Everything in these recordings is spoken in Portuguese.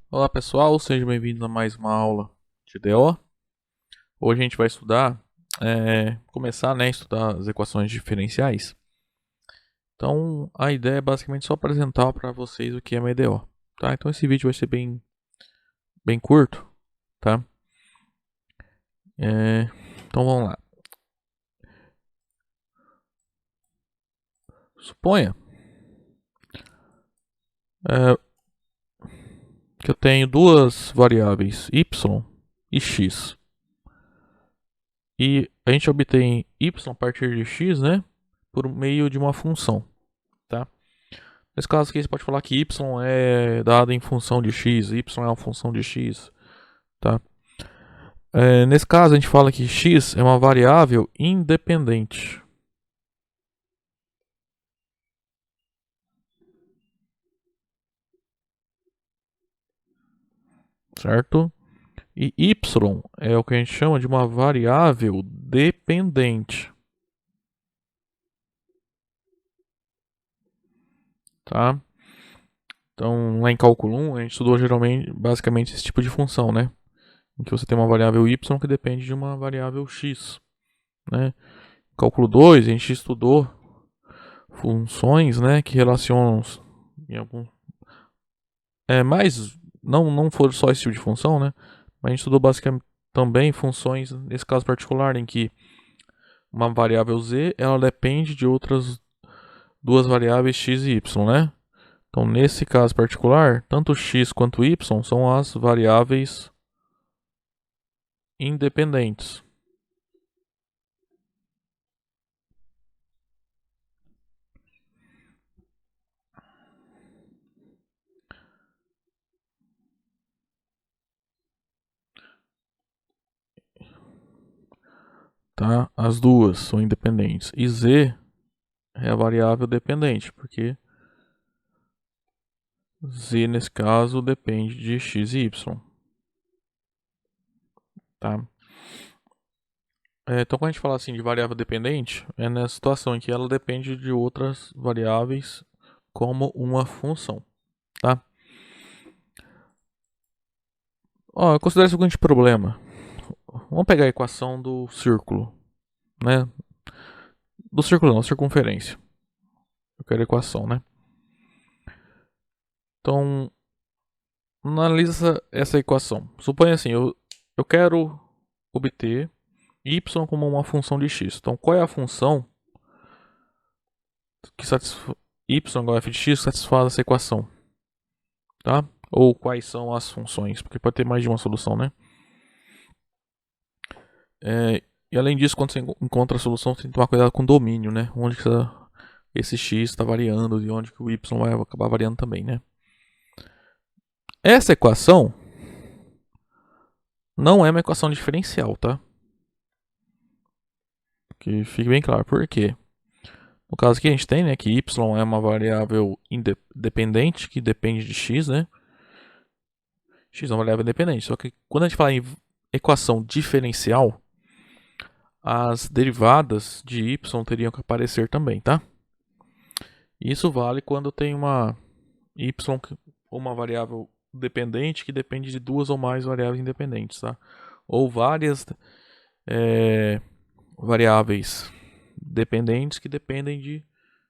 Olá pessoal, sejam bem-vindos a mais uma aula de DO. Hoje a gente vai estudar, começar a estudar as equações diferenciais. Então a ideia é basicamente só apresentar para vocês o que é uma EDO. Tá? Então esse vídeo vai ser bem curto. Tá? Então vamos lá. Suponha é, que eu tenho duas variáveis y e x. E a gente obtém y a partir de x, né, por meio de uma função. Tá? Nesse caso aqui, você pode falar que y é dado em função de x, y é uma função de x, tá? Nesse caso, a gente fala que x é uma variável independente, certo? E y é o que a gente chama de uma variável dependente, tá? Então, lá em cálculo 1, a gente estudou basicamente esse tipo de função, né? Em que você tem uma variável y que depende de uma variável x, né? Em cálculo 2, a gente estudou funções, né, que relacionam em algum mas não foram só esse tipo de função, né? Mas a gente estudou basicamente também funções nesse caso particular em que uma variável z ela depende de outras duas variáveis x e y, né? Então nesse caso particular, tanto x quanto y são as variáveis independentes. Tá? As duas são independentes. E z é a variável dependente, porque z nesse caso depende de x e y. Tá? Então, quando a gente fala assim de variável dependente, é nessa situação em que ela depende de outras variáveis como uma função, tá? Ó, eu considero o seguinte problema. Vamos pegar a equação do círculo, né? Do círculo não, circunferência. Eu quero a equação, né? Então, analisa essa equação. Suponha assim, eu quero obter y como uma função de x. Então, qual é a função que satisfaz y igual a f de x satisfaz essa equação, tá? Ou quais são as funções, porque pode ter mais de uma solução, né? E além disso, quando você encontra a solução, você tem que tomar cuidado com o domínio, né? Onde que esse x está variando e onde que o y vai acabar variando também, né? Essa equação não é uma equação diferencial, tá? Que fique bem claro. Por quê? No caso aqui a gente tem, né, que y é uma variável independente que depende de x, né? X é uma variável independente. Só que quando a gente fala em equação diferencial, as derivadas de y teriam que aparecer também, tá? Isso vale quando tem uma y, uma variável dependente que depende de duas ou mais variáveis independentes, tá? Ou várias variáveis dependentes que dependem de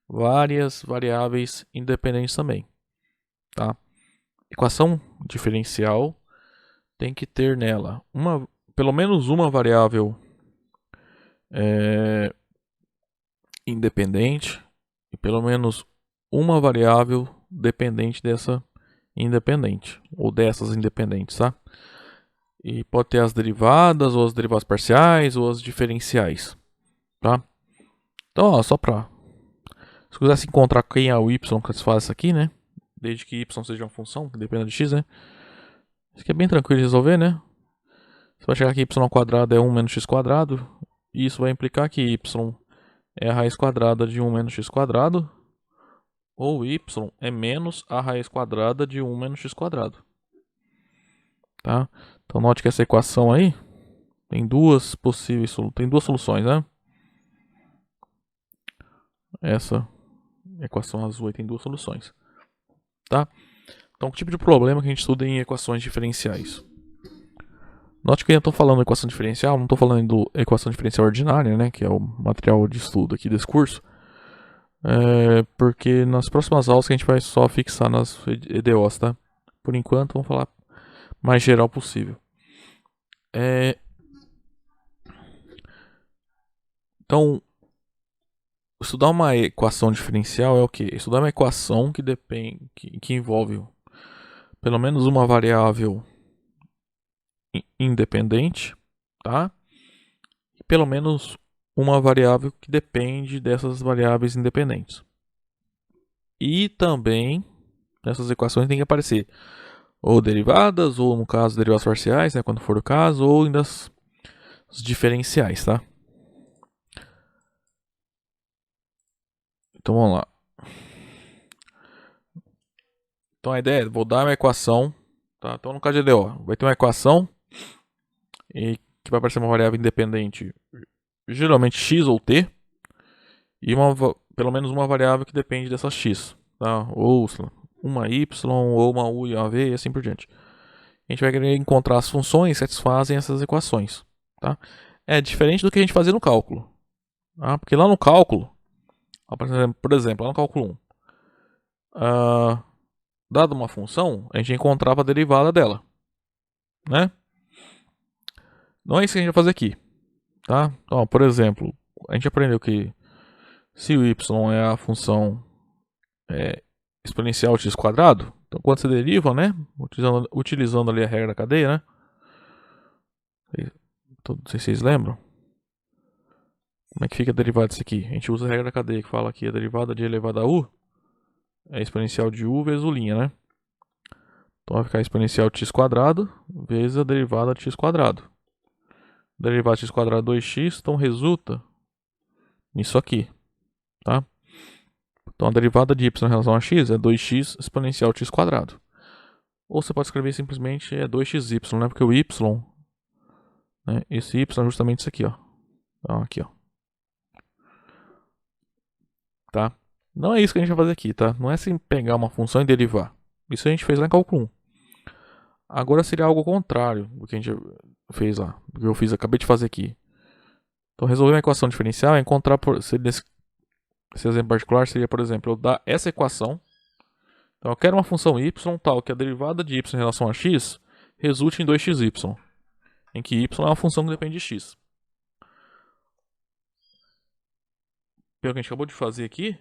várias variáveis independentes também, tá? Equação diferencial tem que ter nela pelo menos uma variável independente e pelo menos uma variável dependente dessa independente ou dessas independentes, tá? E pode ter as derivadas ou as derivadas parciais ou as diferenciais, tá? Então, ó, só para se quisesse encontrar quem é o y que se faz isso aqui, né? Desde que y seja uma função que dependa de x, né? Isso aqui é bem tranquilo de resolver, né? Você vai chegar que y ao quadrado é 1 menos x quadrado. E isso vai implicar que y é a raiz quadrada de 1 menos x quadrado. Ou y é menos a raiz quadrada de 1 menos x quadrado. Tá? Então note que essa equação aí tem duas soluções, né? Essa equação azul aí tem duas soluções, tá? Então, que tipo de problema que a gente estuda em equações diferenciais? Note que eu estou falando de equação diferencial, não estou falando do equação diferencial ordinária, né, que é o material de estudo aqui desse curso, porque nas próximas aulas que a gente vai só fixar nas EDOs, tá? Por enquanto, vamos falar mais geral possível. Então, estudar uma equação diferencial é o quê? Estudar uma equação que depende, que envolve pelo menos uma variável independente, tá? E pelo menos uma variável que depende dessas variáveis independentes. E também nessas equações tem que aparecer ou derivadas, ou no caso derivadas parciais, né, quando for o caso, ou ainda os diferenciais, tá? Então vamos lá. Então a ideia é, vou dar uma equação, tá? Então no caso de EDO, vai ter uma equação e que vai aparecer uma variável independente, geralmente x ou t, e pelo menos uma variável que depende dessa x, tá? Ou uma y, ou uma u e uma v, e assim por diante. A gente vai querer encontrar as funções que satisfazem essas equações, tá? É diferente do que a gente fazia no cálculo, tá? Porque lá no cálculo, por exemplo, lá no cálculo 1, dada uma função, a gente encontrava a derivada dela, né? Não é isso que a gente vai fazer aqui, tá? Então, por exemplo, a gente aprendeu que se o y é a função exponencial x quadrado, então quando você deriva, né, utilizando ali a regra da cadeia, né? Não sei se vocês lembram. Como é que fica a derivada disso aqui? A gente usa a regra da cadeia que fala que a derivada de elevado a u é exponencial de u vezes u', né? Então vai ficar exponencial de x quadrado vezes a derivada de x quadrado. Derivada de x quadrado é 2x, então resulta nisso aqui, tá? Então a derivada de y em relação a x é 2x exponencial de x quadrado. Ou você pode escrever simplesmente 2xy, né? Porque o y, né? Esse y é justamente isso aqui, ó. Então, aqui, ó. Tá? Não é isso que a gente vai fazer aqui, tá? Não é assim pegar uma função e derivar. Isso a gente fez lá em cálculo 1. Agora seria algo contrário do que a gente fez lá. Do que eu acabei de fazer aqui. Então resolver uma equação diferencial é encontrar, esse exemplo particular seria, por exemplo, eu dar essa equação. Então eu quero uma função y tal que a derivada de y em relação a x resulte em 2xy. Em que y é uma função que depende de x. Pelo que a gente acabou de fazer aqui,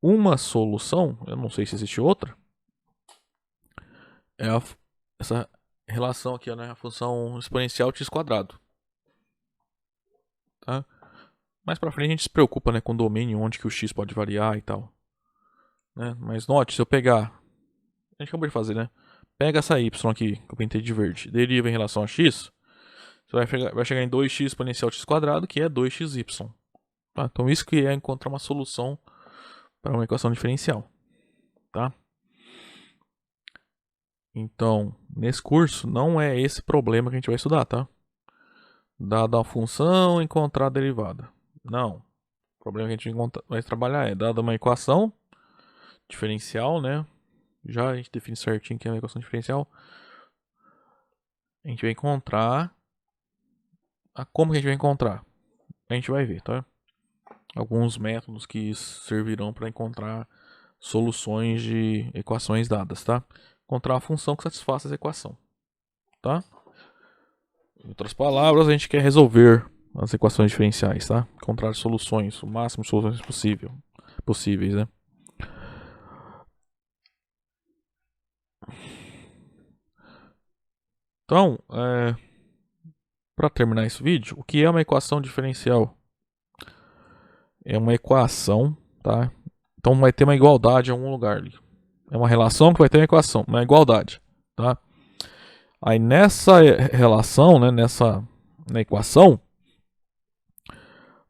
uma solução, eu não sei se existe outra, é essa relação aqui, né? A função exponencial de x quadrado. Tá? Mais pra frente a gente se preocupa, né, com o domínio, onde que o x pode variar e tal. Né? Mas note, se eu pegar... A gente acabou de fazer, né? Pega essa y aqui, que eu pintei de verde, deriva em relação a x, você vai chegar em 2x exponencial de x quadrado, que é 2xy. Tá? Então isso que é encontrar uma solução para uma equação diferencial. Tá? Então, nesse curso, não é esse problema que a gente vai estudar, tá? Dada a função, encontrar a derivada. Não. O problema que a gente vai trabalhar é, dada uma equação diferencial, né? Já a gente define certinho que é uma equação diferencial. A gente vai encontrar... Como que a gente vai encontrar? A gente vai ver, tá? Alguns métodos que servirão para encontrar soluções de equações dadas, tá? Encontrar a função que satisfaça essa equação, tá? Em outras palavras, a gente quer resolver as equações diferenciais, tá? Encontrar soluções, o máximo de soluções possíveis, né? Então, para terminar esse vídeo, o que é uma equação diferencial? É uma equação, tá? Então vai ter uma igualdade em algum lugar ali. É uma relação que vai ter uma equação, uma igualdade, tá? Aí nessa relação, né, na equação,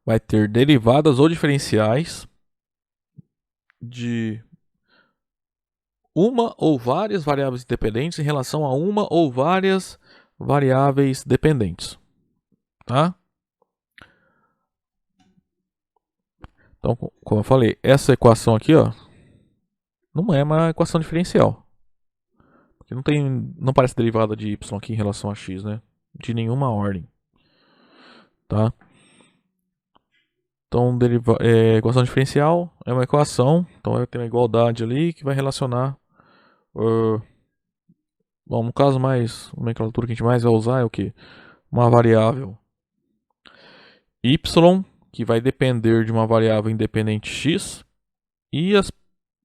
vai ter derivadas ou diferenciais de uma ou várias variáveis independentes em relação a uma ou várias variáveis dependentes, tá? Então, como eu falei, essa equação aqui, ó, não é uma equação diferencial. Porque não parece derivada de y aqui em relação a x, né? De nenhuma ordem. Tá? Então, equação diferencial é uma equação. Então, vai ter uma igualdade ali que vai relacionar. Bom, no caso mais, a nomenclatura que a gente mais vai usar é o que? Uma variável y, que vai depender de uma variável independente x, e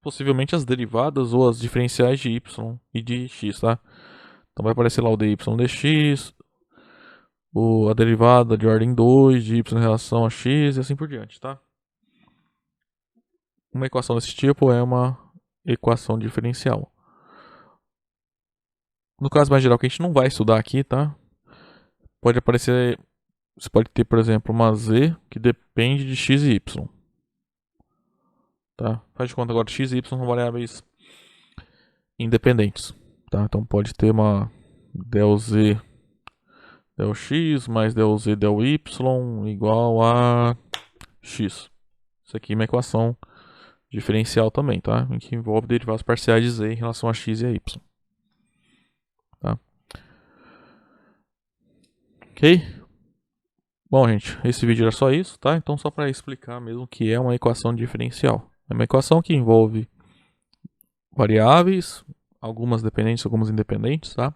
possivelmente as derivadas ou as diferenciais de y e de x, tá? Então vai aparecer lá o dy dx, a derivada de ordem 2 de y em relação a x e assim por diante, tá? Uma equação desse tipo é uma equação diferencial. No caso mais geral que a gente não vai estudar aqui, tá? Pode aparecer, você pode ter, por exemplo, uma z que depende de x e y. Tá? Faz de conta agora x e y são variáveis independentes. Tá? Então pode ter uma del z del x mais del z del y igual a x. Isso aqui é uma equação diferencial também, tá? Em que envolve derivadas parciais de z em relação a x e a y. Tá? Ok? Bom, gente, esse vídeo era só isso, tá? Então só para explicar mesmo o que é uma equação diferencial. É uma equação que envolve variáveis, algumas dependentes, algumas independentes, tá?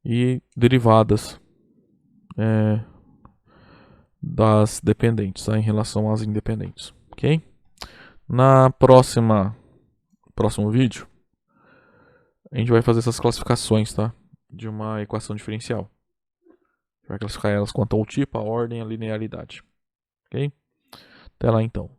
E derivadas das dependentes, tá? Em relação às independentes, ok? Na próximo vídeo, a gente vai fazer essas classificações, tá? De uma equação diferencial. Vai classificar elas quanto ao tipo, a ordem e a linearidade, ok? Até lá então.